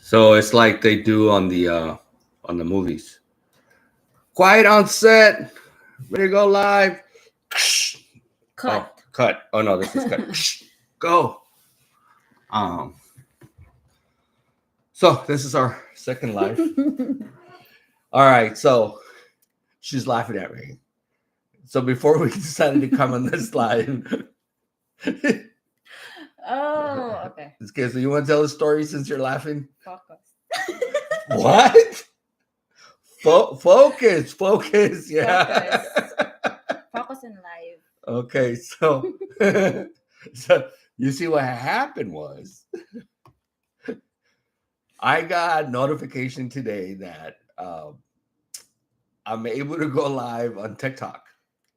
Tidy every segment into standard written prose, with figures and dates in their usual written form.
So it's like they do on the movies. Quiet on set. Ready to go live. Oh, Cut. cut. Oh no, this is cut. Go. Um. So this is our second live. All right. So she's laughing at me. So before we decided to come on this live, Oh, okay. okay. So you want to tell the story since you're laughing? Focus. What? Focus. Yeah. Focus in life. Okay. So, so you see what happened was I got notification today that I'm able to go live on TikTok.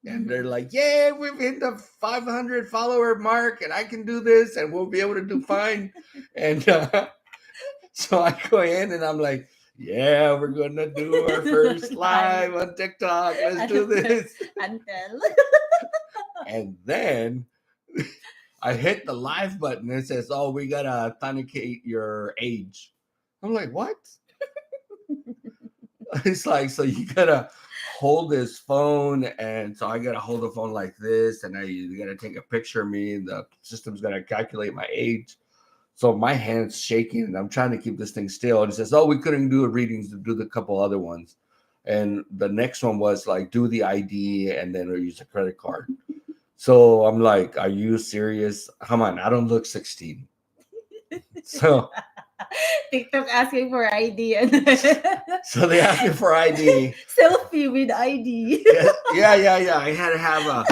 And they're like, yeah, we've hit the 500 follower mark and I can do this and we'll be able to do fine. And so I go in and I'm like, yeah, we're going to do our first live on TikTok. Let's do this. Until. And then I hit the live button. It says, oh, we got to authenticate your age. I'm like, what? It's like, so you got to hold this phone, and so I gotta hold the phone like this, and you gotta take a picture of me, and the system's gonna calculate my age. So my hand's shaking, and I'm trying to keep this thing still. And it says, "Oh, we couldn't do a readings to do the couple other ones." And the next one was like, do the ID, and then use a credit card. So I'm like, "Are you serious? Come on, I don't look 16." So TikTok asking for ID. so they asked me for ID. Selfie with ID. Yeah. I had to have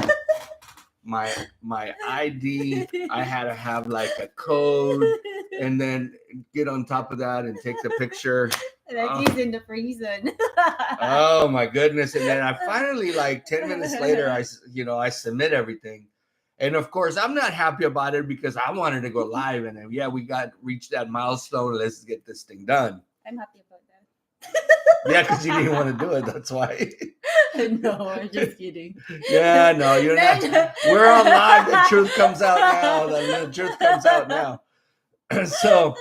my ID. I had to have like a code, and then get on top of that and take the picture. Like he's in the prison. Oh my goodness! And then I finally, like 10 minutes later, I submit everything, and of course I'm not happy about it because I wanted to go live, and then we reached that milestone. Let's get this thing done. I'm happy about that. Yeah, because you didn't want to do it. That's why. No, I'm just kidding. Yeah, no, you're not. We're on live. The truth comes out now. The truth comes out now. So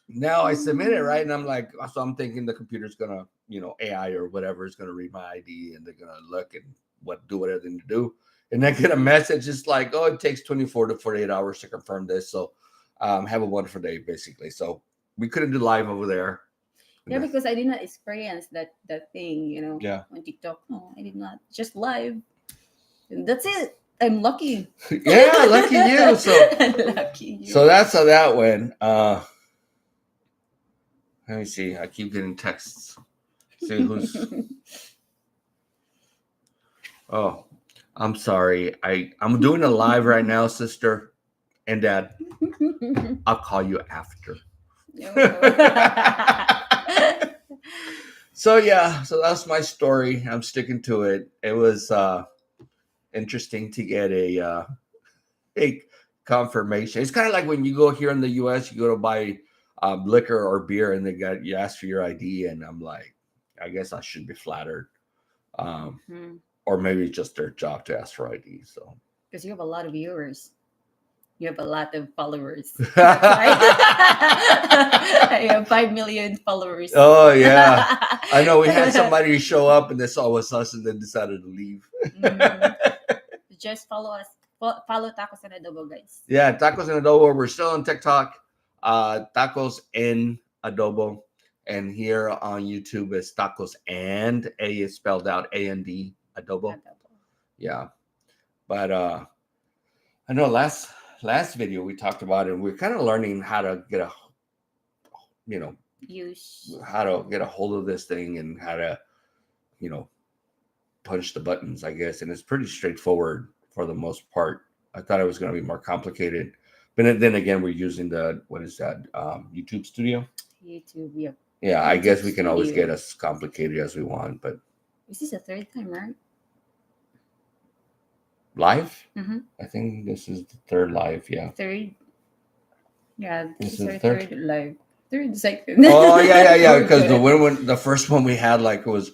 now I submit it, right? And I'm like, so I'm thinking the computer's gonna, AI or whatever is gonna read my ID, and they're gonna look and do whatever they need to do. And I get a message. It's like, oh, it takes 24 to 48 hours to confirm this. So have a wonderful day, basically. So we couldn't do live over there. Yeah, because I did not experience that thing, Yeah. on TikTok. No, I did not. Just live. And that's it. I'm lucky. Yeah, lucky you. So lucky you. So that's how that went. Let me see. I keep getting texts. See who's. Oh, I'm sorry. I'm doing a live right now, sister and dad. I'll call you after. So that's my story. I'm sticking to it. It was interesting to get a confirmation. It's kind of like when you go here in the U.S., you go to buy liquor or beer, and you ask for your ID, and I'm like, I guess I should be flattered, or maybe it's just their job to ask for ID. So because you have a lot of viewers. You have a lot of followers. I have 5 million followers. Oh, yeah. I know we had somebody show up and they saw us and then decided to leave. Just follow us. Follow Tacos&Adobo, guys. Yeah, Tacos&Adobo. We're still on TikTok. Tacos&Adobo. And here on YouTube is Tacos and A is spelled out A-N-D, Adobo. Yeah. But I know last video we talked about it, and we're kind of learning how to get how to get a hold of this thing and how to punch the buttons, I guess. And it's pretty straightforward for the most part. I thought it was going to be more complicated, but then again, we're using YouTube Studio. Yeah, I guess we can always get as complicated as we want, but this is the third time, right? Live? Mm-hmm. I think this is the third live. Yeah. Third. Yeah, this is our third live. Third, second. Oh yeah. Because the first one we had, like, it was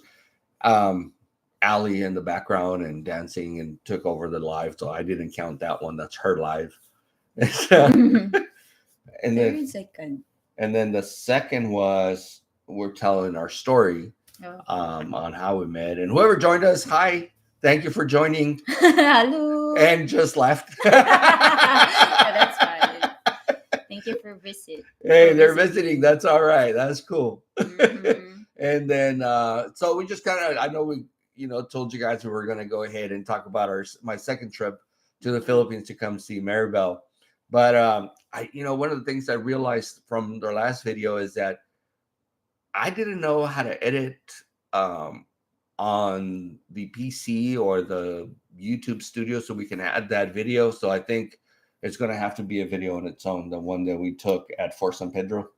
Allie in the background and dancing and took over the live, so I didn't count that one. That's her live. And then third, second. And then the second was we're telling our story Oh. on how we met. And whoever joined us, hi, thank you for joining. Hello. And just left. Yeah, that's fine. Thank you for visit. Hey, For they're visiting. That's all right. That's cool. Mm-hmm. And then so we just kind of, I know we, told you guys we were going to go ahead and talk about my second trip to the Philippines to come see Maribel. But one of the things I realized from their last video is that I didn't know how to edit um, on the PC or the YouTube studio so we can add that video. So I think it's going to have to be a video on its own, the one that we took at Fort San Pedro.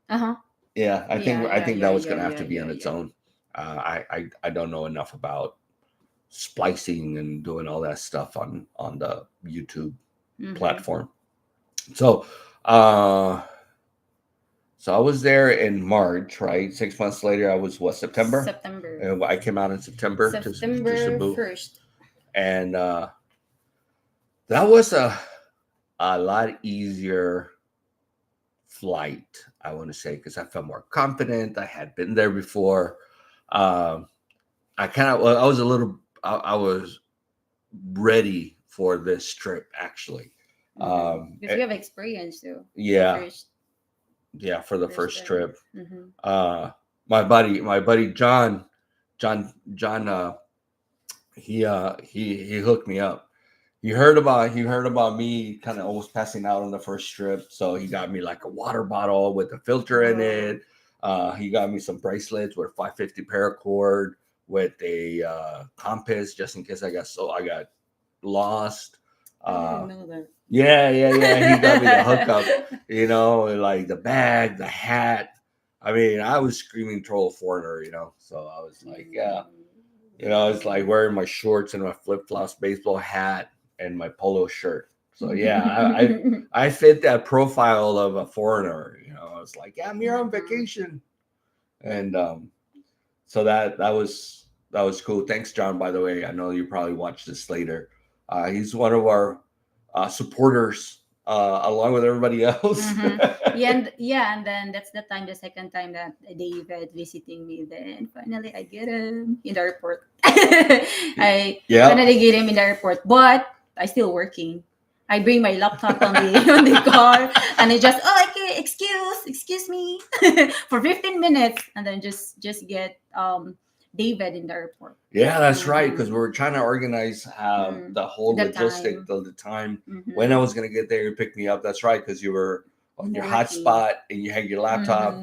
Uh-huh. Yeah, I think that was going to have to be on its yeah. own. I don't know enough about splicing and doing all that stuff on the YouTube platform. So so I was there in March, right? 6 months later, I was September. September. I came out in September. September to Cebu. 1st. And that was a lot easier flight, I want to say, because I felt more confident. I had been there before. I was a little, I was ready for this trip actually. Because you have experience too. Yeah. Yeah, for the first trip. My buddy John, he hooked me up. He heard about me kind of almost passing out on the first trip, so he got me like a water bottle with a filter in it. He got me some bracelets with 550 paracord with a compass just in case I got lost. I didn't know that. Yeah. He got me the hookup, like the bag, the hat. I mean, I was screaming troll foreigner, so I was like, yeah. It's like wearing my shorts and my flip flops, baseball hat, and my polo shirt. So yeah, I fit that profile of a foreigner. I was like, yeah, I'm here on vacation, and so that was cool. Thanks, John. By the way, I know you probably watch this later. He's one of our supporters, along with everybody else. And then that's the second time that David visiting me. Then finally I get him in the airport. I finally get him in the airport, but I still working. I bring my laptop on the car, and I just okay, excuse me for 15 minutes, and then just get David in the airport. Yeah, that's right. Because we were trying to organize the whole logistic of the time when I was going to get there and pick me up. That's right. Because you were on your hotspot and you had your laptop.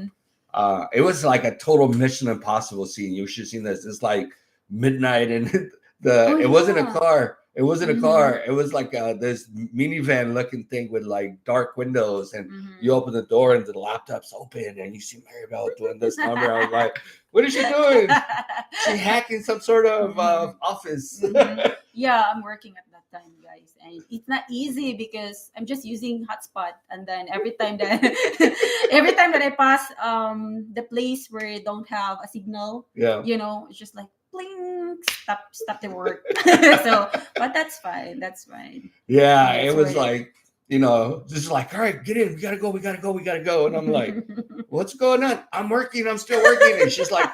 It was like a total Mission Impossible scene. You should have seen this. It's like midnight and it wasn't a car. It wasn't a car. It was like this minivan looking thing with like dark windows, and you open the door and the laptop's open, and you see Maribel doing this number. I was like, "What is she doing? She hacking some sort of office." Yeah, I'm working at that time, guys, and it's not easy because I'm just using hotspot, and then every time that I pass the place where I don't have a signal, it's just like bling, stop the work. So, but that's fine. Yeah, it was like, just like, all right, get in, we gotta go. And I'm like, what's going on? I'm working, I'm still working. And she's like,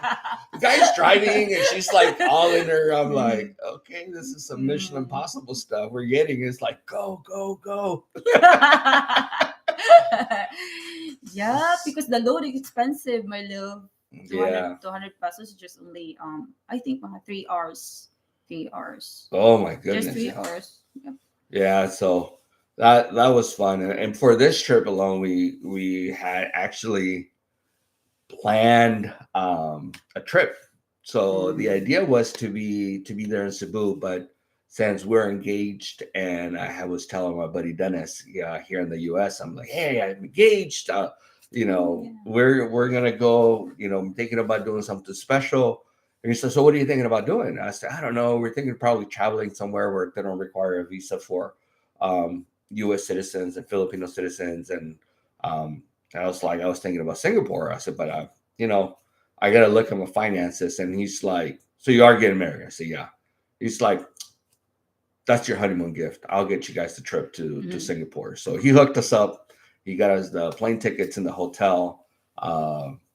the guy's driving, and she's like all in her. I'm like, okay, this is some Mission Impossible stuff we're getting. It's like, go. Yeah, because the load is expensive, my love. 200 pesos, just only I think 3 hours. 3 hours. Oh my goodness. Just 3 hours. Yep. Yeah, so that was fun. And for this trip alone, we had actually planned a trip. So the idea was to be there in Cebu, but since we're engaged, and I was telling my buddy Dennis here in the US, I'm like, hey, I'm engaged. We're gonna go. I'm thinking about doing something special. And he said, so what are you thinking about doing? I said, I don't know. We're thinking of probably traveling somewhere where they don't require a visa for U.S. citizens and Filipino citizens. And I was thinking about Singapore. I said, but I got to look at my finances. And he's like, so you are getting married? I said, yeah. He's like, that's your honeymoon gift. I'll get you guys the trip to Singapore. So he hooked us up. he got us the plane tickets and the hotel.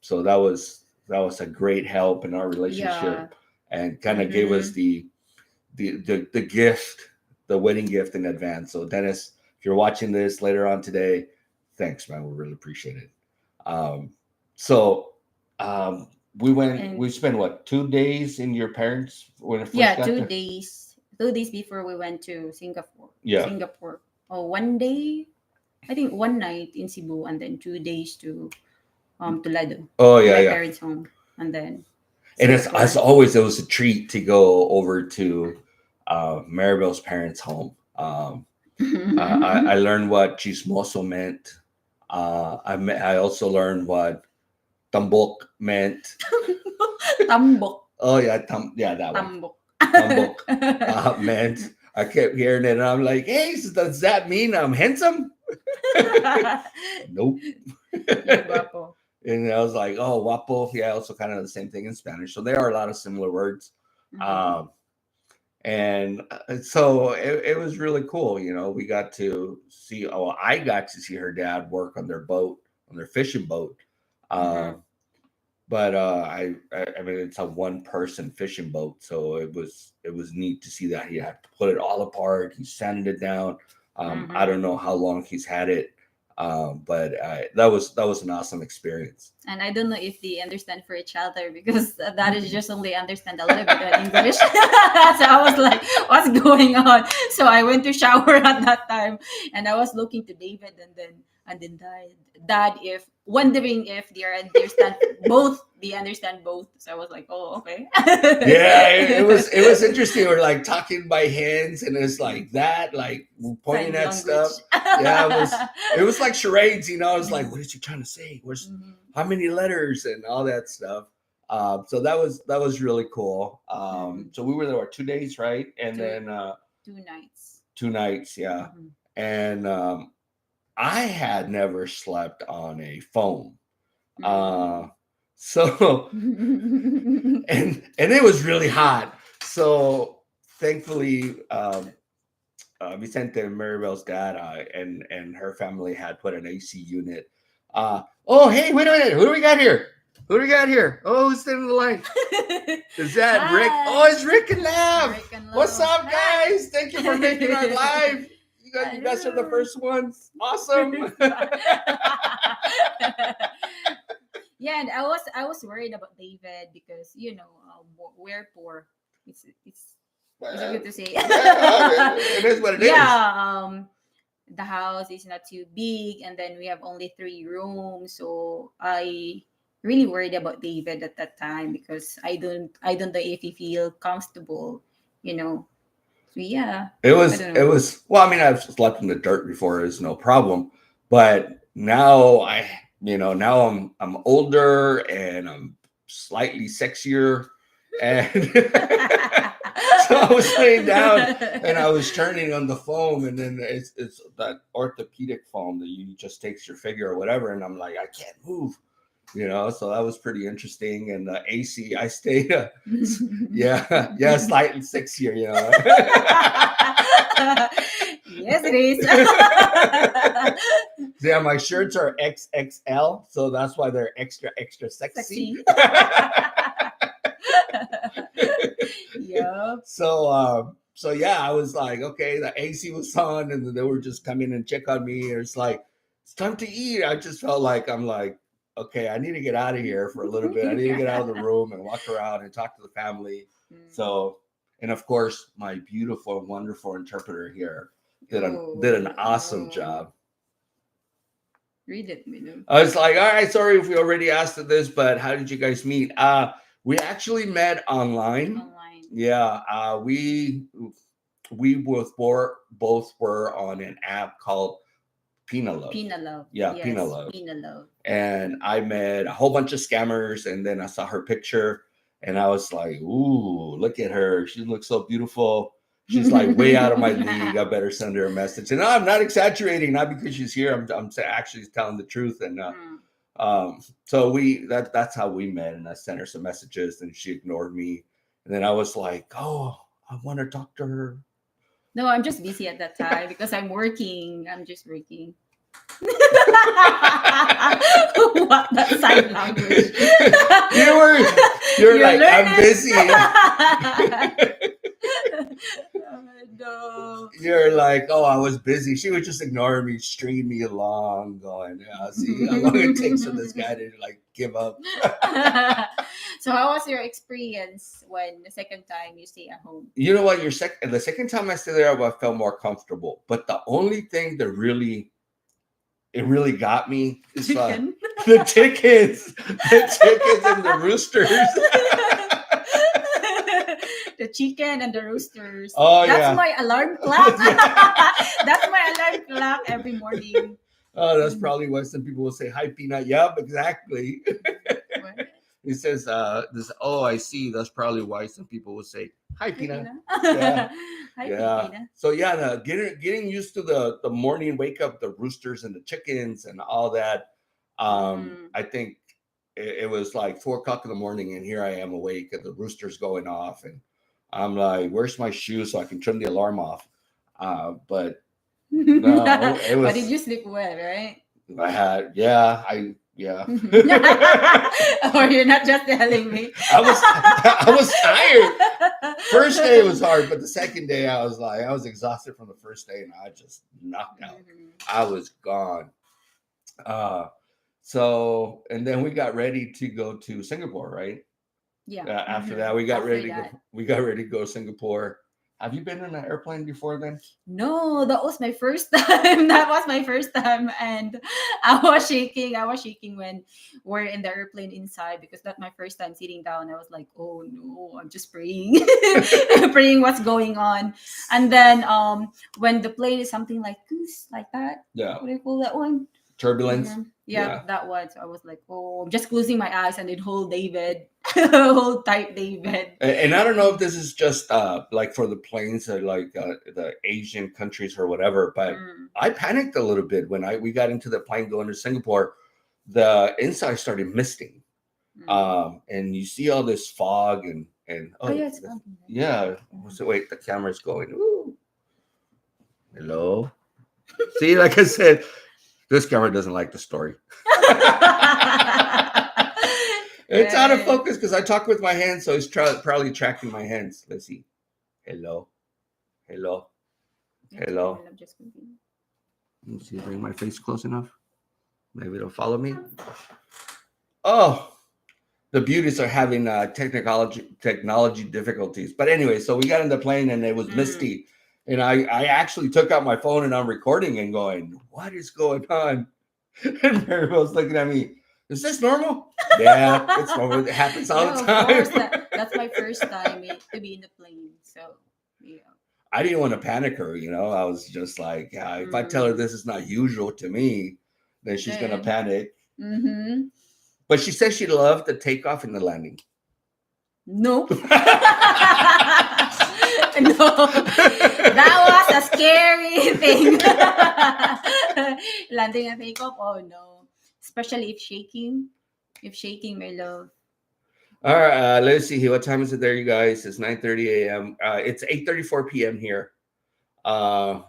So that was a great help in our Yeah. relationship, and kind of gave us Mm-hmm. the gift, the wedding gift in advance. So Dennis, if you're watching this later on today, thanks, man. We really appreciate it. Um, so um, we And spent what, 2 days in your parents when it first yeah, got two there? days. 2 days before we went to Singapore. Yeah. Singapore. Oh, one day. I think one night in Cebu, and then 2 days to Lado, Oh to yeah, my yeah. parents' home, and then And it's as Singapore. always, it was a treat to go over to Maribel's parents' home. I learned what chismoso meant. I also learned what tambok meant. Tambok. Oh yeah, yeah, that one. Tambok. Tambok meant. I kept hearing it, and I'm like, "Hey, does that mean I'm handsome?" Nope. You're guapo. And I was like, "Oh, guapo." Yeah, also kind of the same thing in Spanish. So there are a lot of similar words. Mm-hmm. Um, and so it was really cool. We got to see. Oh, I got to see her dad work on their boat, on their fishing boat. Uh, Mm-hmm. but I mean, it's a one person fishing boat, so it was neat to see that he had to put it all apart. He sanded it down. I Mm-hmm. don't know how long he's had it, but that was an awesome experience. And I don't know if they understand for each other, because that is just only understand a little bit of English. So I was like, what's going on? So I went to shower at that time, and I was looking to David, and then dad, if wondering if they understand both. So I was like, oh, okay. Yeah, it was interesting. We're like talking by hands, and it's like that, like we're pointing Sign at language. stuff. Yeah, it was like charades. I was like, what is he trying to say? Where's Mhm. how many letters and all that stuff. So that was really cool. Mhm. So we were there 2 days, right? And Two then 2 nights. 2 nights, yeah. Mhm. And I had never slept on a phone. Uh, Mm. so and it was really hot. So thankfully, Vicente and Maribel's dad and her family had put an AC unit. Oh, hey, wait a minute. Who do we got here? Who do we got here? Oh, who's in the line? Is that Rick? Oh, Hi, it's Rick and Lav. Rick and What's Love. up, Hi. guys? Thank you for making our live. You guys are the Hello. first ones. Awesome. Yeah, and I was worried about David, because we're poor. It's is it Well, good to say? yeah, it is what it is. Yeah, the house is not too big, and then we have only 3 rooms, so I really worried about David at that time, because I don't know if he feel comfortable, you know. So yeah, It I was don't it know. was well, I mean, I've slept in the dirt before, it's no problem. But now now I'm older and I'm slightly sexier. And so I was laying down and I was turning on the foam, and then it's that orthopedic foam that you just takes your figure or whatever, and I'm like, I can't move. So that was pretty interesting. And the AC, I stayed, yeah, yeah, slightly sexier. Yes, it is. Yeah, my shirts are XXL, so that's why they're extra, extra sexy. Sexy. Yep. So yeah, I was like, okay, the AC was on, and they were just coming and check on me. It's like, it's time to eat. I just felt like I'm like, okay, I need to get out of here for a little bit. I need to get out of the room and walk around and talk to the family. Mm. So, and of course, my beautiful, wonderful interpreter here did an awesome Oh, job. read it, Minu. I was like, all right, sorry if we already asked this, but how did you guys meet? We actually met online. Online. Yeah, we both were on an app called Pina Love. Pina Love. Yeah, Pina Yes, Love. Pina Love. And I met a whole bunch of scammers, and then I saw her picture, and I was like, "Ooh, look at her! She looks so beautiful. She's like way out of my league. I better send her a message." And I'm not exaggerating, not because she's here. I'm actually telling the truth. And Mm. so that's how we met. And I sent her some messages, and she ignored me. And then I was like, "Oh, I want to talk to her." No, I'm just busy at that time because I'm working. I'm just working. What that sign language? You're like, I'm busy. No. You're like, oh, I was busy. She would just ignore me, stringing me along, going, yeah, see how long it takes for this guy to like give up. So how was your experience when the second time you stay at home? You know what? The second time I stayed there, I felt more comfortable. But the only thing that really got me is the chickens and the roosters. The chicken and the roosters. Oh, that's my alarm clock. That's my alarm clock every morning. Oh, that's probably why some people will say hi, Peanut. Yep, exactly. What? He says, this, oh, I see. That's probably why some people will say hi, Peanut. Yeah. Hi, Yeah. Filipina. So yeah, getting used to the morning wake up, the roosters and the chickens and all that. I think it was like 4:00 in the morning, and here I am awake, and the rooster's going off, and I'm like, "Where's my shoes so I can turn the alarm off?" But no, it was. But did you sleep well, right? I had, yeah, yeah. Or you're not just telling me. I was tired. First day was hard, but the second day I was exhausted from the first day, and I just knocked out. I was gone. So, and then we got ready to go to Singapore, right? Yeah. After that, we got ready to go to Singapore. Have you been in an airplane before then? No, that was my first time. That was my first time, and I was shaking. I was shaking when we're in the airplane inside because that's my first time sitting down. I was like, "Oh no!" I'm just praying, praying what's going on. And then, when the plane is something like goose, like that. Yeah. What do you call that one? Turbulence. Yeah, that one. So I was like, "Oh, I'm just closing my eyes and then hold David." Hold tight, David. And I don't know if this is just like for the planes that like the Asian countries or whatever, but I panicked a little bit when we got into the plane going to Singapore. The inside started misting, and you see all this fog and yeah. So wait, the camera's going. Ooh. Hello. See, like I said, this camera doesn't like the story. It's out of focus because I talk with my hands, so it's probably tracking my hands. Let's see. Hello. Let me see, bring my face close enough. Maybe it'll follow me. Oh, the beauties are having technology difficulties. But anyway, so we got in the plane and it was misty. And I actually took out my phone and I'm recording and going, what is going on? And Mary was looking at me. Is this normal? Yeah, it's normal. It happens all the time. Of course, that's my first time to be in the plane. So, yeah. I didn't want to panic her, I was just like, if I tell her this is not usual to me, then she's going to panic. But she said she loved the takeoff and the landing. No. No. That was a scary thing. Landing and takeoff, oh no. Especially if shaking. My love. All right, let's see here. What time is it there, you guys? It's 9:30 a.m. It's 8:34 p.m. here. Oh,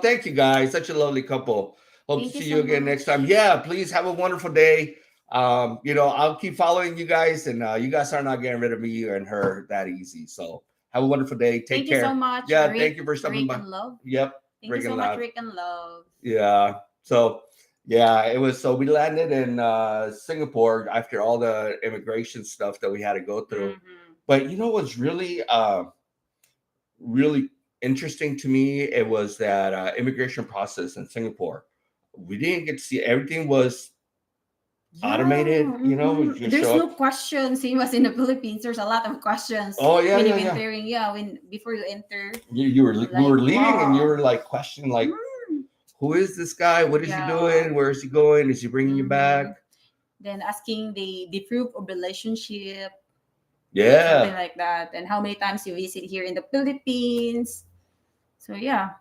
thank you guys. Such a lovely couple. Hope to see you again next time. Yeah, please have a wonderful day. I'll keep following you guys, and you guys are not getting rid of me and her that easy. So have a wonderful day. Take care. Thank you so much. Yeah, thank you for stopping by. And love. Yep. Thank you so much, Rick and Love. Yeah. So, yeah, it was. So we landed in Singapore after all the immigration stuff that we had to go through. But you know what's really, really interesting to me? It was that immigration process in Singapore. We didn't get to see everything was automated. There's no questions. Same as in the Philippines. There's a lot of questions. Oh yeah, when you're entering, when before you enter, we were leaving, and you were like questioning, like, who is this guy? What is he doing? Where is he going? Is he bringing you back? Then asking the proof of relationship. Yeah, something like that, and how many times you visit here in the Philippines. So a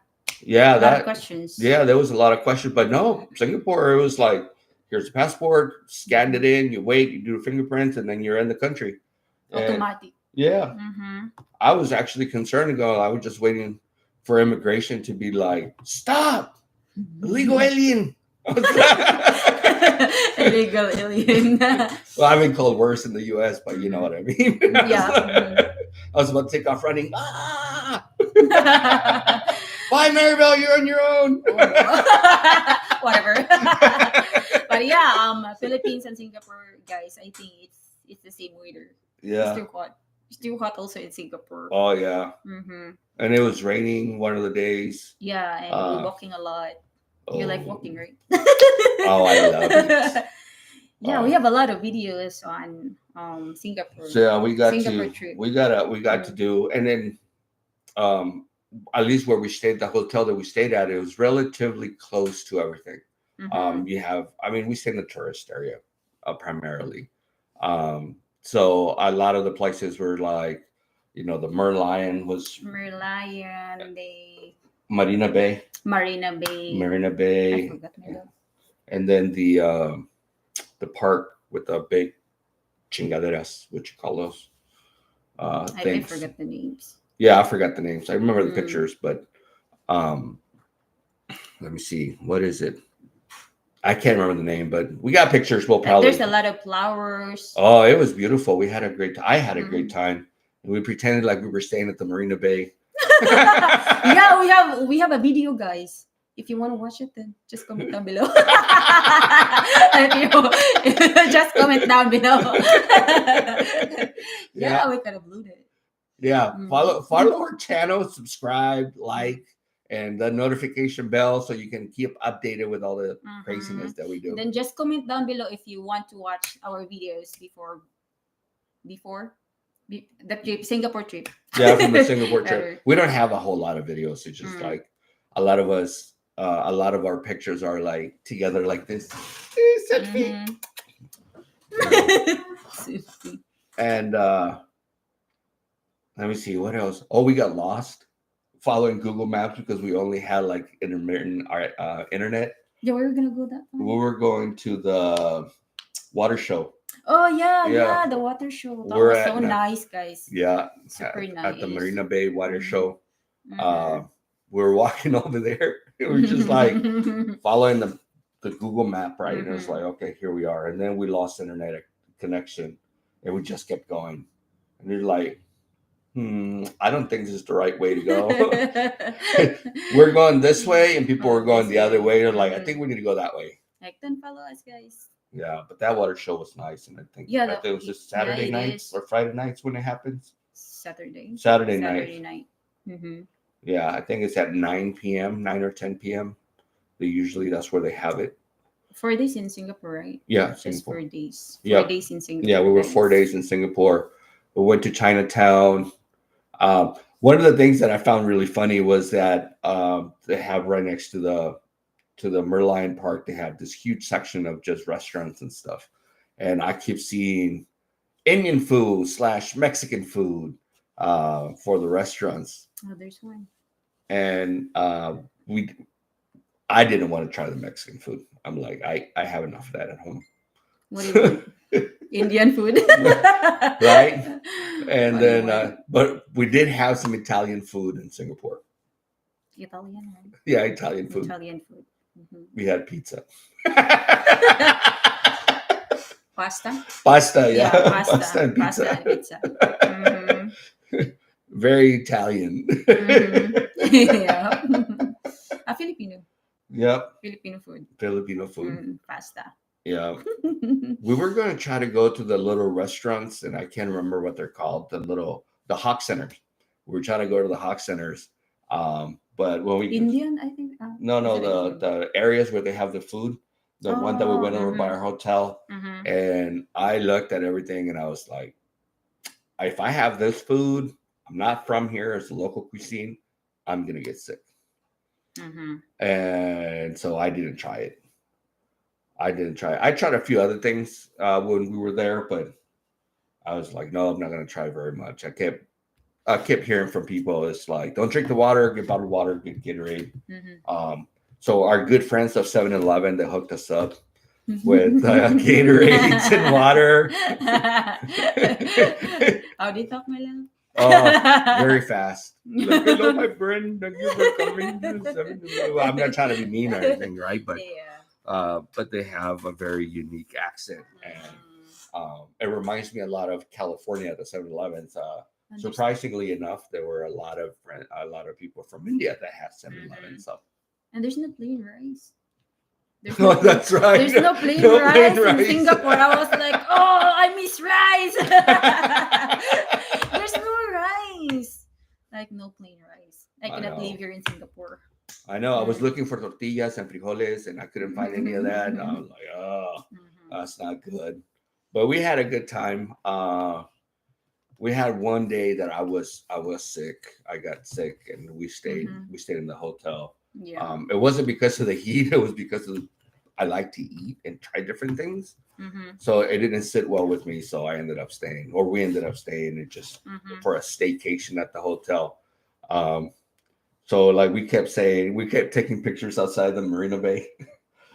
lot of questions. Yeah, there was a lot of questions, but no, Singapore, it was like, here's a passport, scanned it in, you wait, you do fingerprints, and then you're in the country. Automatic. Yeah. I was actually concerned I was just waiting for immigration to be like, stop, illegal alien. Illegal alien. Well, I've been called worse in the U.S., but you know what I mean. Yeah. I was about to take off running. Ah! Bye, Maribel. You're on your own. Whatever. But yeah, Philippines and Singapore, guys, I think it's the same weather. Yeah. It's too hot. It's too hot also in Singapore. Oh yeah. Mm-hmm. And it was raining one of the days. Yeah, and we're walking a lot. You like walking, right? Oh, I love it. Yeah, we have a lot of videos on Singapore. So yeah, we got Singapore to trip. we got to do, and then at least where we stayed, the hotel that we stayed at, it was relatively close to everything. You have, I mean, we stayed in the tourist area primarily. So a lot of the places were like, you know, the Merlion, the Marina Bay. I forgot my love. And then the park with the big chingaderas, what you call those I forgot the names. Yeah, I forgot the names. I remember the pictures, but let me see. What is it? I can't remember the name, but we got pictures. We'll probably. There's a lot of flowers. Oh, it was beautiful. We had a great. I had a great time. We pretended like we were staying at the Marina Bay. Yeah, we have a video, guys. If you want to watch it, then just comment down below. Just comment down below. Yeah, we kind of blew it. Yeah, follow our channel, subscribe, like, and the notification bell so you can keep updated with all the craziness that we do. Then just comment down below if you want to watch our videos before the trip, Singapore trip. Yeah, from the Singapore trip. We don't have a whole lot of videos. It's just like a lot of us, a lot of our pictures are like together like this. And let me see what else. Oh, we got lost following Google Maps because we only had like intermittent internet. Yeah, where are we gonna go that time? We were going to the water show. Oh yeah, the water show. That was so nice, guys. Yeah, super nice at the Marina Bay water show. We were walking over there. We were just like following the Google map, right? And it was like, okay, here we are. And then we lost internet connection, and we just kept going. And you're like, I don't think this is the right way to go. We're going this way, and people were going the other way. They're like, I think we need to go that way. Like, then follow us, guys. Yeah, but that water show was nice, and I think it was just Saturday nights or Friday nights when it happens. Saturday night. Yeah, I think it's at 9 p.m., 9 or 10 p.m. That's where they have it. 4 days in Singapore, right? Yeah, just 4 days. 4 days in Singapore. Yeah, we were 4 days in Singapore. We went to Chinatown. One of the things that I found really funny was that they have right next to the Merlion Park, they have this huge section of just restaurants and stuff. And I keep seeing Indian food / Mexican food for the restaurants. Oh, there's one. And I didn't want to try the Mexican food. I'm like, I have enough of that at home. What do you want? Indian food. Right? And then, but we did have some Italian food in Singapore. Italian? Right? Yeah, Italian food. We had pizza. Pasta, yeah. Pasta and pizza. Very Italian. Yeah. A Filipino. Yep. Filipino food. Pasta. Yeah. We were going to try to go to the little restaurants, and I can't remember what they're called. The Hawk Centers. We were trying to go to the Hawk Centers. But when we Indian, I think. No, the areas where they have the food. The one that we went over by our hotel. And I looked at everything, and I was like, if I have this food, I'm not from here, it's a local cuisine, I'm going to get sick. And so I didn't try it. I tried a few other things when we were there, but I was like, no, I'm not going to try very much. I kept hearing from people, it's like, don't drink the water, get bottled water, get Gatorade. So our good friends of 7-Eleven, they hooked us up with Gatorades and water. How do you talk, my love? Very fast. Like, hello, my friend. Thank you for coming. Well, I'm not trying to be mean or anything, right? But they have a very unique accent, and it reminds me a lot of California at the 7-Elevens. Surprisingly enough, there were a lot of people from India that had 7-Eleven. So, and there's no plain rice. That's right. There's no plain rice in Singapore. I was like, oh, I miss rice. There's no rice. Like no plain rice. I cannot live here in Singapore. I know. I was looking for tortillas and frijoles, and I couldn't find any of that. And I was like, oh, that's not good. But we had a good time. We had one day that I was sick. I got sick, and we stayed in the hotel. Yeah. It wasn't because of the heat. It was because of I like to eat and try different things. So it didn't sit well with me. So I ended up staying, or we ended up staying, and just for a staycation at the hotel. So like we kept taking pictures outside the Marina Bay.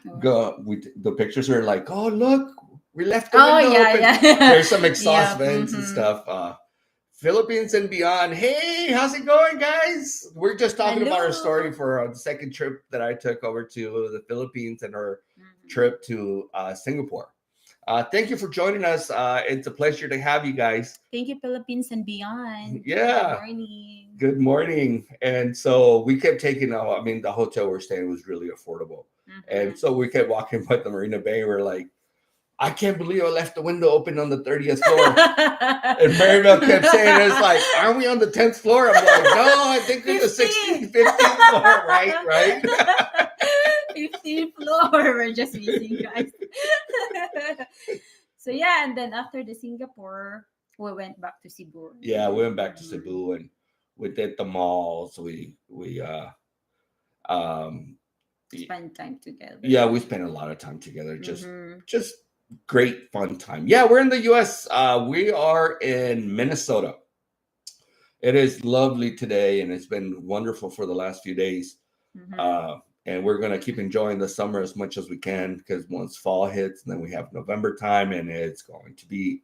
The pictures were like, oh look, we left the window open. There's some exhaust vents and stuff. Philippines and beyond. Hey, how's it going, guys? We're just talking about our story for the second trip that I took over to the Philippines and our trip to Singapore. Thank you for joining us. It's a pleasure to have you guys. Thank you, Philippines and beyond. Yeah. Good morning. Good morning. And so we kept taking, the hotel we're staying was really affordable. And so we kept walking by the Marina Bay. We're like, I can't believe I left the window open on the 30th floor. And Maribel kept saying, it's like, aren't we on the 10th floor? I'm like, no, I think we're the 16th, 15th floor. Right. 15th floor. We're just missing, guys. So, yeah. And then after the Singapore, we went back to Cebu. Yeah, we went back to Cebu, and we did the malls. We spent time together. Yeah, we spent a lot of time together. Just great fun time. Yeah, we're in the US. We are in Minnesota. It is lovely today, and it's been wonderful for the last few days. And we're going to keep enjoying the summer as much as we can, because once fall hits, and then we have November time, and it's going to be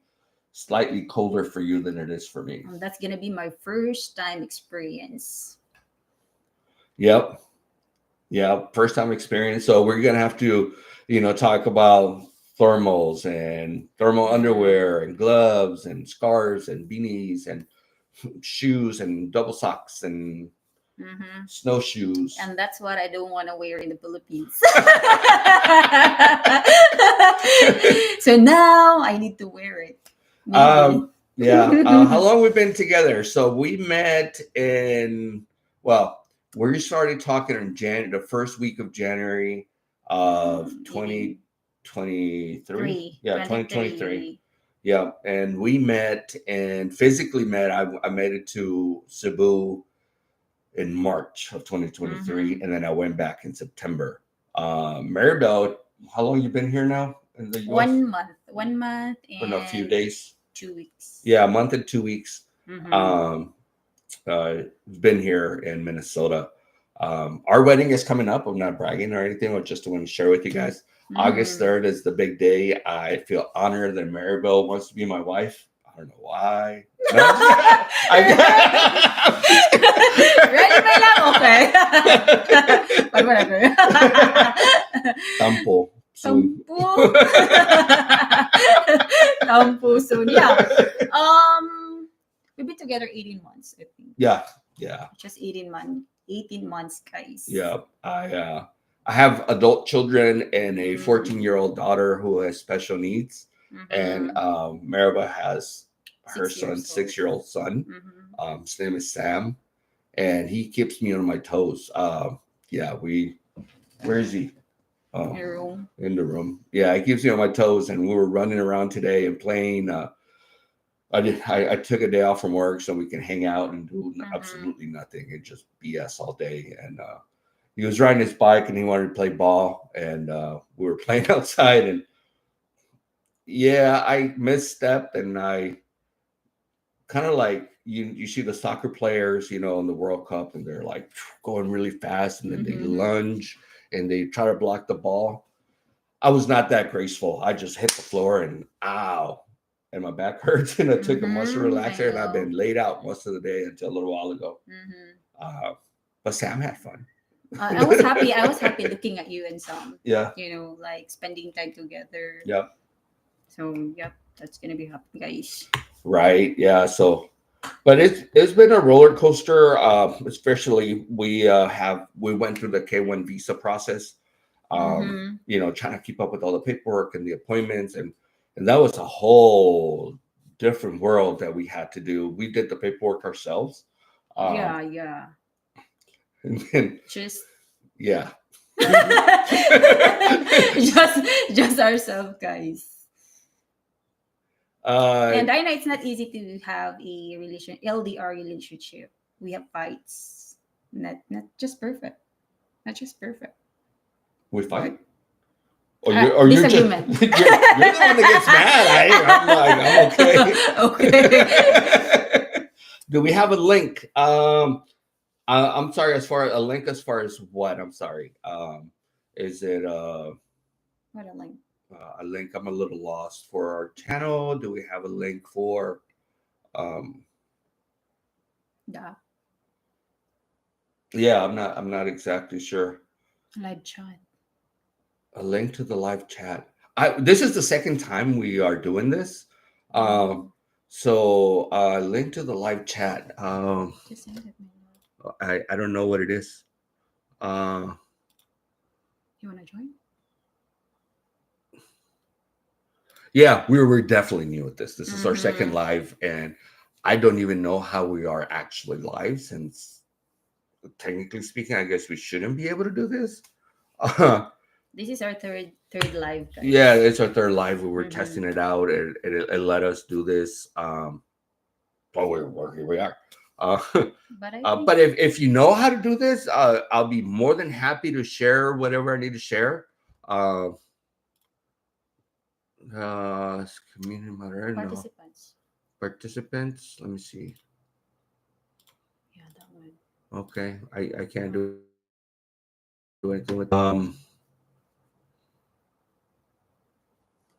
slightly colder for you than it is for me. That's going to be my first time experience. Yep. Yeah, first time experience. So we're going to have to, talk about thermals and thermal underwear and gloves and scarves and beanies and shoes and double socks and snowshoes. And that's what I don't want to wear in the Philippines. So now I need to wear it. Yeah. How long we've been together? So we met we started talking in the first week of January of 2023. Yeah, 2023. Yeah, and we met and physically met. I made it to Cebu in March of 2023, and then I went back in September. Maribel, how long you been here now in the US? 1 month and a few days. 2 weeks. Yeah, a month and 2 weeks. Been here in Minnesota. Our wedding is coming up. I'm not bragging or anything. I just want to share with you guys. August 3rd is the big day. I feel honored that Maribel wants to be my wife. I don't know why. Ready, my love? Okay. But whatever. Tampo. Tampo soon. Yeah. We've been together 18 months, I think. Yeah. Just 18 months, guys. Yeah. I have adult children and a 14-year-old daughter who has special needs. And Maribel has her 6-year-old son. His name is Sam, and he keeps me on my toes. Where is he? In the room. Yeah, he keeps me on my toes, and we were running around today and playing. I took a day off from work so we can hang out and do absolutely nothing and just BS all day. And he was riding his bike and he wanted to play ball, and we were playing outside, and I misstepped, and I kind of like you see the soccer players, in the World Cup, and they're like going really fast, and then they lunge and they try to block the ball. I was not that graceful. I just hit the floor and ow. and my back hurts, and I took a muscle relaxer, and I've know. been laid out most of the day until a little while ago. Mm-hmm. But Sam had fun. I was happy. I was happy looking at you and Sam. Yeah. You know, like spending time together. Yep. So yep, that's gonna be happy, guys. Right. Yeah. So, but it's been a roller coaster. Especially we went through the K1 visa process. You know, trying to keep up with all the paperwork and the appointments, and that was a whole different world that we had to do. We did the paperwork ourselves. Yeah. And then, Just yeah. just ourselves, guys. And I know it's not easy to have a LDR relationship. We have fights. Not just perfect. Not just perfect. We fight. Or you're just you're the one that gets mad. I'm like, I'm okay. Do we have a link? I'm sorry. As far as what? I'm sorry. Is it what a link? A link? I'm a little lost for our channel. Do we have a link for Yeah, I'm not exactly sure. Live chat. A link to the live chat. This is the second time we are doing this. So link to the live chat. I don't know what it is. You want to join? Yeah, we're definitely new at this. This is our second live, and I don't even know how we are actually live, since technically speaking, I guess we shouldn't be able to do this. This is our third live, guys. Yeah, it's our third live. We were testing it out. It let us do this. Well, here we are. But if you know how to do this, I'll be more than happy to share whatever I need to share. Community moderator. Participants. Let me see. Yeah, that one. Okay, I can't do anything with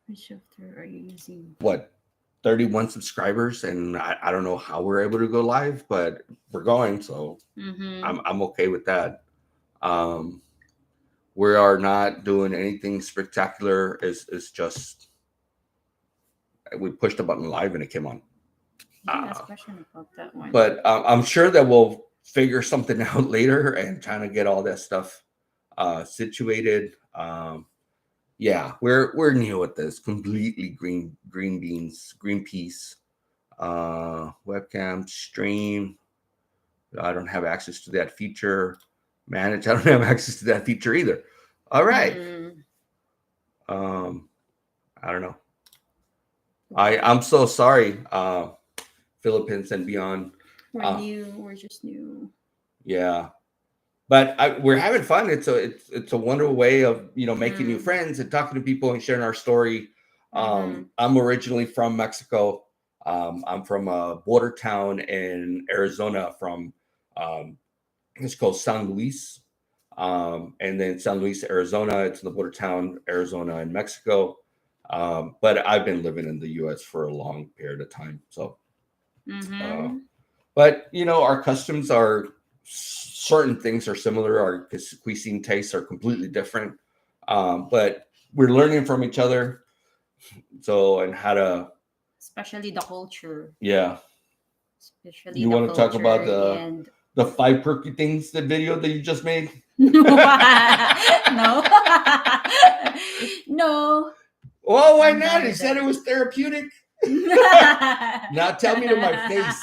Which software are you using? What? 31 subscribers, and I don't know how we're able to go live, but we're going, so I'm okay with that. We are not doing anything spectacular. It's just we pushed a button live and it came on. Ask question about that one. But I'm sure that we'll figure something out later and trying to get all that stuff situated. Yeah, we're new at this. Completely green peas. Webcam stream. I don't have access to that feature. Manage. I don't have access to that feature either. All right. I don't know. I'm so sorry, Philippines and beyond. We're new. We're just new. Yeah, but we're having fun. It's a wonderful way of making new friends and talking to people and sharing our story. I'm originally from Mexico. I'm from a border town in Arizona. It's called San Luis, and then San Luis, Arizona. It's in the border town, Arizona and Mexico. But I've been living in the U.S. for a long period of time. So, but our customs are certain things are similar. Our cuisine tastes are completely different. But we're learning from each other. So, and how to, especially the culture. Yeah. Especially you want to talk about the 5 perky things, the video that you just made? No. No. Well, why not? He said it was therapeutic. Now tell me to my face.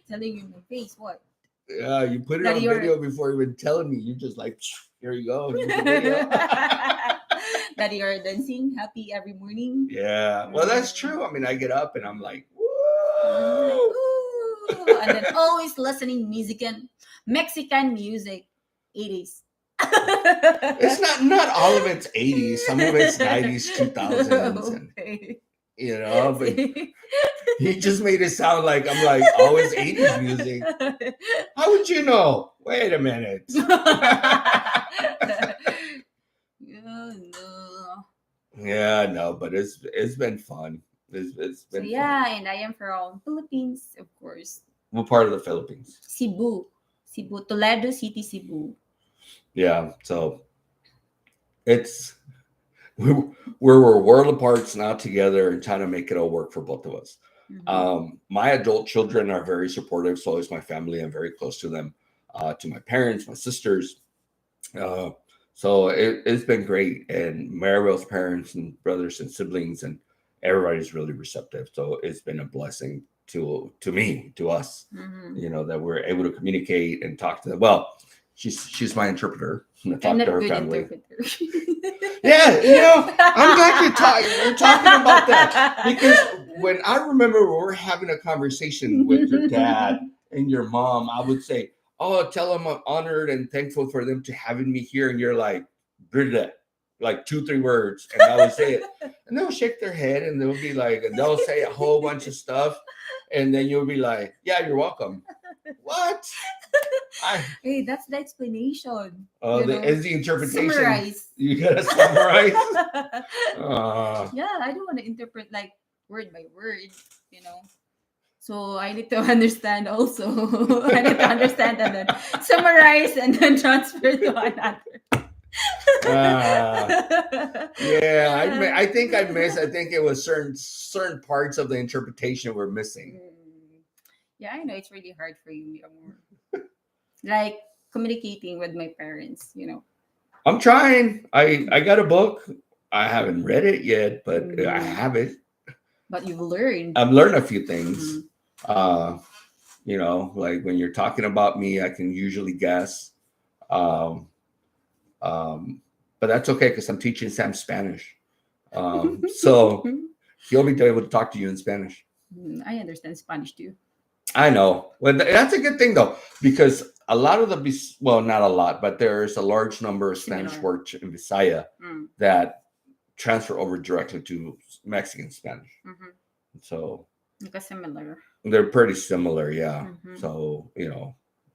Telling you in my face what? Yeah, you put it on video before even telling me. You're just like, here you go. That you're dancing happy every morning. Yeah, well, that's true. I mean, I get up and I'm like, woo! And then always listening Mexican music, 80s. It's not all of it's 80s. Some of it's 90s, 2000s. Okay. And, but he just made it sound like I'm like always 80s music. How would you know? Wait a minute. Yeah, but it's been fun. It's So been fun. yeah, and I am from Philippines, of course. What part of the Philippines? Cebu, Toledo City, Cebu. Yeah, so it's we're we're world apart now together and trying to make it all work for both of us. My adult children are very supportive, so is my family. I'm very close to them, to my parents, my sisters. Uh, so it's been great, and Maribel's parents and brothers and siblings and everybody's really receptive. So it's been a blessing to me, to us, that we're able to communicate and talk to them. Well, she's my interpreter. I'm Talk not to her good family. interpreter. Yeah, I'm glad you're talking about that because when I remember when we're having a conversation with your dad and your mom, I would say, "Oh, tell them I'm honored and thankful for them to having me here," and you're like, "Brida," like 2-3 words, and I would say it, and they'll shake their head and they'll be like, and they'll say a whole bunch of stuff, and then you'll be like, "Yeah, you're welcome." What? Hey, that's the explanation. Is the interpretation. Summarize. You gotta summarize. Yeah, I don't want to interpret like word by word, you know. So I need to understand also. I need to understand and then summarize and then transfer to another. Yeah, I think I missed. I think it was certain parts of the interpretation were missing. Yeah, I know it's really hard for you, Amor. Like communicating with my parents, I'm trying. I got a book. I haven't read it yet, but I have it. But you've learned. I've learned a few things. Like when you're talking about me, I can usually guess. But that's okay because I'm teaching Sam Spanish. So he'll be able to talk to you in Spanish. I understand Spanish too. I know. Well, that's a good thing though, because a lot of not a lot, but there's a large number of Spanish words in Visaya that transfer over directly to Mexican Spanish. So similar. They're pretty similar, yeah. So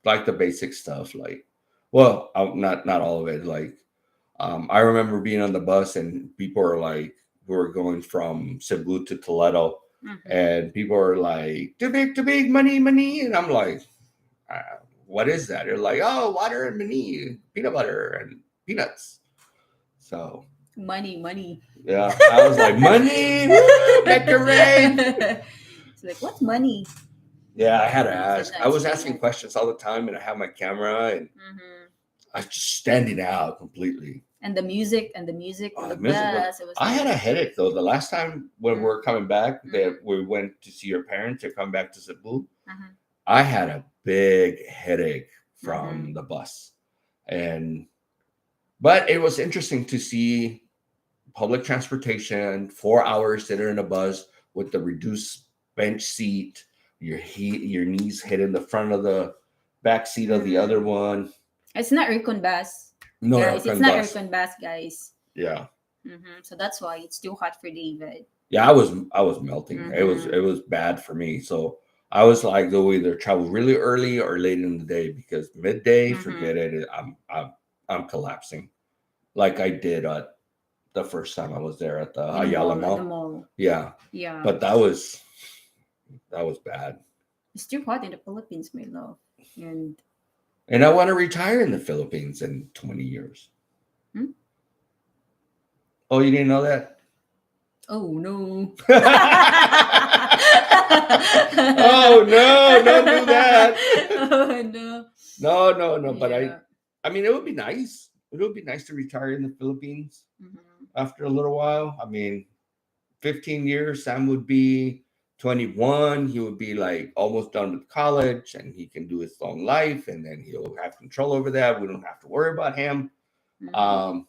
like the basic stuff, like, well, not all of it. Like, I remember being on the bus and people are like, we were going from Cebu to Toledo. And people are like, too big, money. And I'm like, what is that? They're like, oh, water and money, peanut butter and peanuts. So money. Yeah, I was like, money, make it rain. It's like, what's money? Yeah, I had to ask. I was asking questions all the time, and I have my camera, and I was just standing out completely. And the music, and the bus. I had a headache though. The last time when we were coming back, that we went to see your parents to come back to Cebu, I had a big headache from the bus, but it was interesting to see public transportation, 4 hours sitting in a bus with the reduced bench seat, your knees hitting the front of the back seat of the other one. It's not aircon bus. No, guys, it's not aircon bus, guys. Yeah. So that's why it's too hot for David. Yeah, I was melting. It was bad for me. So I was like, they'll either travel really early or late in the day because midday, forget it. I'm collapsing, like I did the first time I was there at the Ayala Mall. Yeah. But that was bad. It's too hot in the Philippines, my love, and I want to retire in the Philippines in 20 years. Oh, you didn't know that? Oh, no. Oh, no, don't do that. Oh, No. Yeah. But I mean, it would be nice. It would be nice to retire in the Philippines after a little while. I mean, 15 years, Sam would be 21. He would be like almost done with college and he can do his own life and then he'll have control over that. We don't have to worry about him. And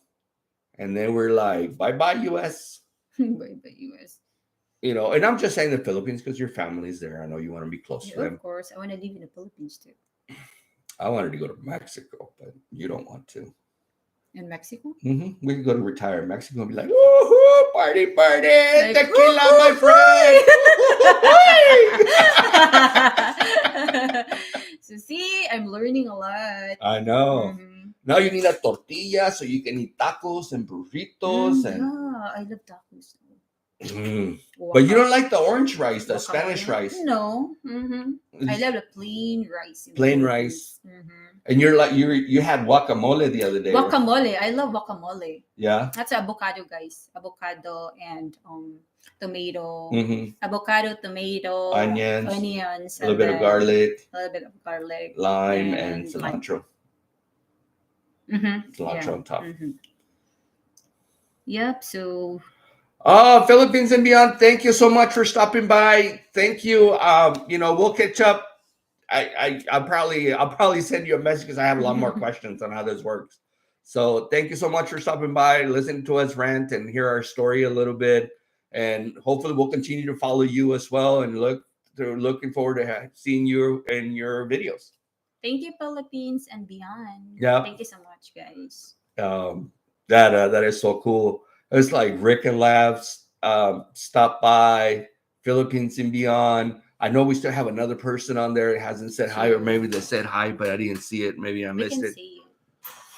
then we're like, bye-bye, U.S. Bye-bye, U.S. And I'm just saying the Philippines because your family's there. I know you want to be close to them. Of course. I want to live in the Philippines too. I wanted to go to Mexico, but you don't want to. In Mexico? We could go to retire in Mexico and be like, woohoo, party, like, tequila, my friend. So see, I'm learning a lot. I know. Now you need a tortilla so you can eat tacos and burritos. Yeah, I love tacos. But you don't like the orange rice, the Spanish rice? No. I love the plain rice. Plain rice. And you're like you had guacamole the other day. Guacamole. I love guacamole. Yeah. That's avocado, guys. Avocado and tomato. Avocado, tomato, onions, a little bit of garlic. A little bit of garlic. Lime and cilantro. Cilantro on top. Yep. So. Oh, Philippines and beyond. Thank you so much for stopping by. Thank you. We'll catch up. I'll probably send you a message because I have a lot more questions on how this works. So thank you so much for stopping by, listening to us rant and hear our story a little bit. And hopefully we'll continue to follow you as well and looking forward to seeing you in your videos. Thank you, Philippines and beyond. Yeah. Thank you so much, guys. That is so cool. It's like Rick and Labs stop by, Philippines and beyond. I know we still have another person on there that hasn't said hi, or maybe they said hi, but I didn't see it. Maybe I missed it.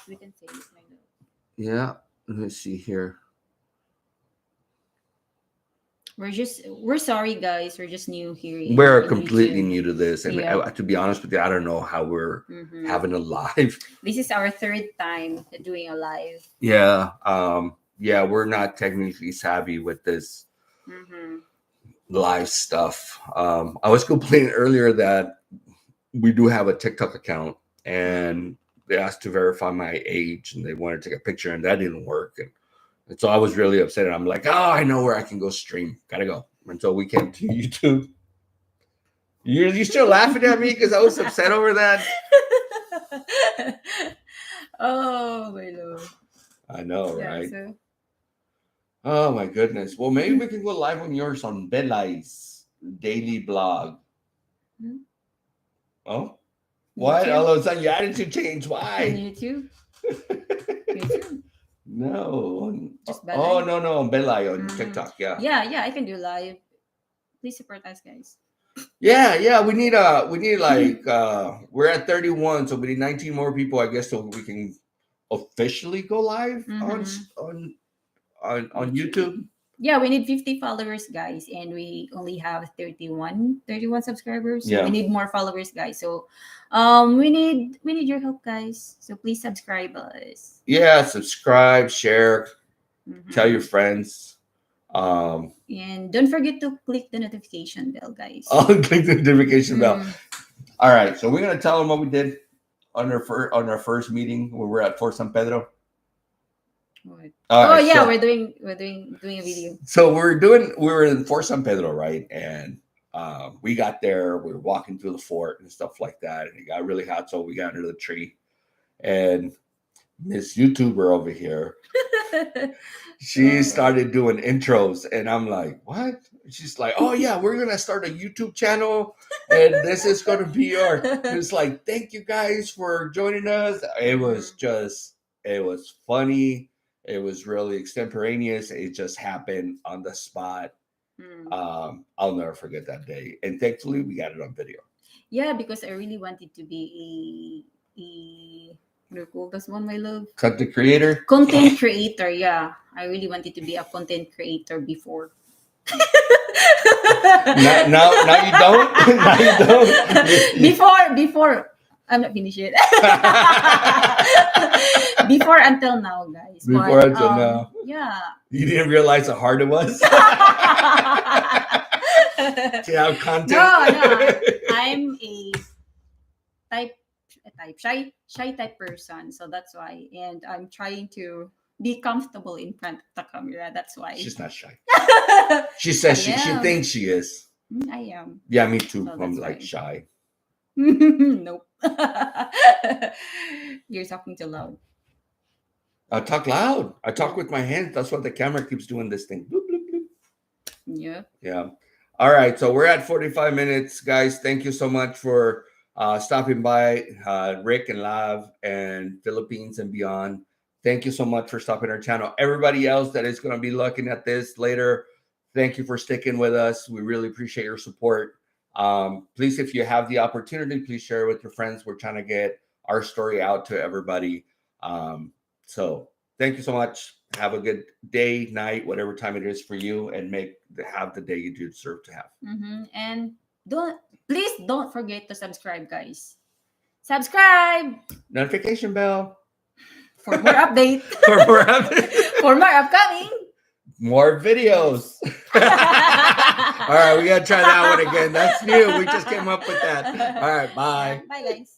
We can say it. Yeah, let me see here. We're sorry, guys. We're just new here. We're completely new to this, and to be honest with you, I don't know how we're having a live. This is our third time doing a live. Yeah, we're not technically savvy with this live stuff. I was complaining earlier that we do have a TikTok account, and they asked to verify my age, and they wanted to take a picture, and that didn't work. And so I was really upset. And I'm like, oh, I know where I can go stream. Gotta go. And so we came to YouTube. You still laughing at me because I was upset over that? Oh my Lord. I know, right? So... Oh my goodness. Well, maybe we can go live on yours on Belai's daily blog. Oh? What? All of a sudden your attitude changed. Why? On YouTube? YouTube? No. Oh, no. On Belai on TikTok. Yeah. Yeah, I can do live. Please support us, guys. Yeah. We need like we're at 31, so we need 19 more people, I guess, so we can officially go live on YouTube. Yeah, we need 50 followers, guys, and we only have 31 subscribers. So we need more followers, guys. So we need your help, guys. So please subscribe us. Yeah, subscribe, share, tell your friends. And don't forget to click the notification bell, guys. Oh, click the notification bell. All right, so we're gonna tell them what we did on our first meeting when we're at Fort San Pedro. We're doing a video. So we were in Fort San Pedro, right? And we got there, we were walking through the fort and stuff like that, and it got really hot, so we got under the tree. And Miss YouTuber over here, she started doing intros, and I'm like, what? She's like, oh yeah, we're gonna start a YouTube channel, and this is gonna be it's like, thank you guys for joining us. It was funny. It was really extemporaneous. It just happened on the spot. I'll never forget that day. And thankfully, we got it on video. Yeah, because I really wanted to be a what do you call this one, my love? Content creator? Content creator, yeah. I really wanted to be a content creator before. Now you don't? Now you don't? Before. I'm not finished yet. Before until now, guys. Until now. Yeah. You didn't realize how hard it was? To have content? No. I'm a shy type person. So that's why. And I'm trying to be comfortable in front of the camera. That's why. She's not shy. She says she thinks she is. I am. Yeah, me too. So I'm like shy. Nope. You're talking too loud. I talk loud. I talk with my hands. That's what the camera keeps doing this thing. Bloop, bloop, bloop. Yeah. All right. So we're at 45 minutes, guys. Thank you so much for stopping by, Rick and Lav and Philippines and beyond. Thank you so much for stopping our channel. Everybody else that is going to be looking at this later, thank you for sticking with us. We really appreciate your support. Please, if you have the opportunity, please share it with your friends. We're trying to get our story out to everybody. So thank you so much. have a good day, night, whatever time it is for you, and have the day you deserve to have. And please don't forget to subscribe, guys. Subscribe. Notification bell. For more update. For more upcoming. More videos. All right, we got to try that one again. That's new. We just came up with that. All right, bye. Bye, guys.